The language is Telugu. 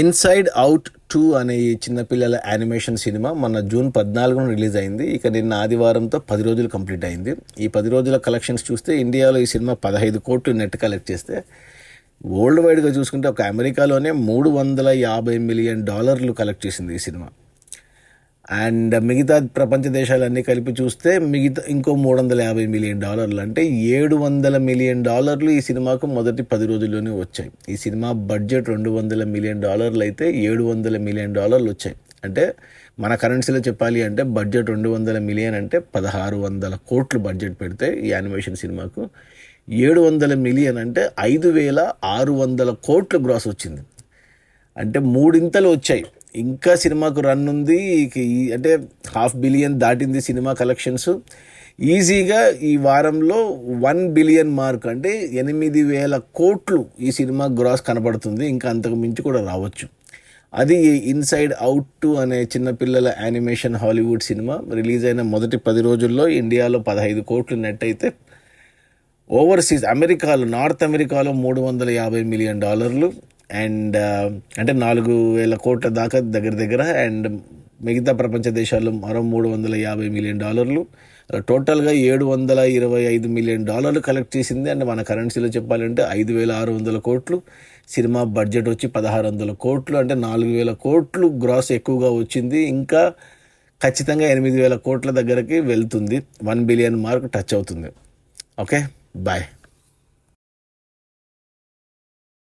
ఇన్సైడ్ అవుట్ 2 అనే ఈ చిన్నపిల్లల యానిమేషన్ సినిమా మన జూన్ 14న రిలీజ్ అయింది. ఇక నిన్న ఆదివారంతో 10 రోజులు కంప్లీట్ అయింది. ఈ 10 రోజుల కలెక్షన్స్ చూస్తే ఇండియాలో ఈ సినిమా 15 కోట్లు నెట్ కలెక్ట్ చేస్తే, వరల్డ్ వైడ్గా చూసుకుంటే ఒక అమెరికాలోనే $350 మిలియన్ కలెక్ట్ చేసింది ఈ సినిమా. అండ్ మిగతా ప్రపంచ దేశాలన్నీ కలిపి చూస్తే మిగతా ఇంకో $350 మిలియన్, అంటే $700 మిలియన్ ఈ సినిమాకు మొదటి 10 రోజుల్లోనే వచ్చాయి. ఈ సినిమా బడ్జెట్ $200 మిలియన్ అయితే $700 మిలియన్ వచ్చాయి. అంటే మన కరెన్సీలో చెప్పాలి అంటే బడ్జెట్ 200 మిలియన్ అంటే 1600 కోట్లు బడ్జెట్ పెడితే ఈ యానిమేషన్ సినిమాకు 700 మిలియన్ అంటే 5600 కోట్లు గ్రాస్ వచ్చింది. అంటే మూడింతలు వచ్చాయి. ఇంకా సినిమాకు రన్ ఉంది. అంటే $500 మిలియన్ దాటింది సినిమా కలెక్షన్స్. ఈజీగా ఈ వారంలో 1 బిలియన్ మార్క్, అంటే 8000 కోట్లు ఈ సినిమా గ్రాస్ కనబడుతుంది. ఇంకా అంతకు మించి కూడా రావచ్చు. అది ఇన్సైడ్ అవుట్ 2 అనే చిన్నపిల్లల యానిమేషన్ హాలీవుడ్ సినిమా రిలీజ్ అయిన మొదటి 10 రోజుల్లో ఇండియాలో 15 కోట్లు నెట్ అయితే, ఓవర్సీస్ నార్త్ అమెరికాలో $350 మిలియన్ అండ్ అంటే 4000 కోట్ల దాకా దగ్గర. అండ్ మిగతా ప్రపంచ దేశాల్లో మరో $350 మిలియన్, టోటల్గా $725 మిలియన్ కలెక్ట్ చేసింది. అండ్ మన కరెన్సీలో చెప్పాలంటే 5600 కోట్లు. సినిమా బడ్జెట్ వచ్చి 1600 కోట్లు, అంటే 4000 కోట్లు గ్రాస్ ఎక్కువగా వచ్చింది. ఇంకా ఖచ్చితంగా 8000 కోట్ల దగ్గరికి వెళ్తుంది. 1 బిలియన్ మార్క్ టచ్ అవుతుంది. Okay, bye.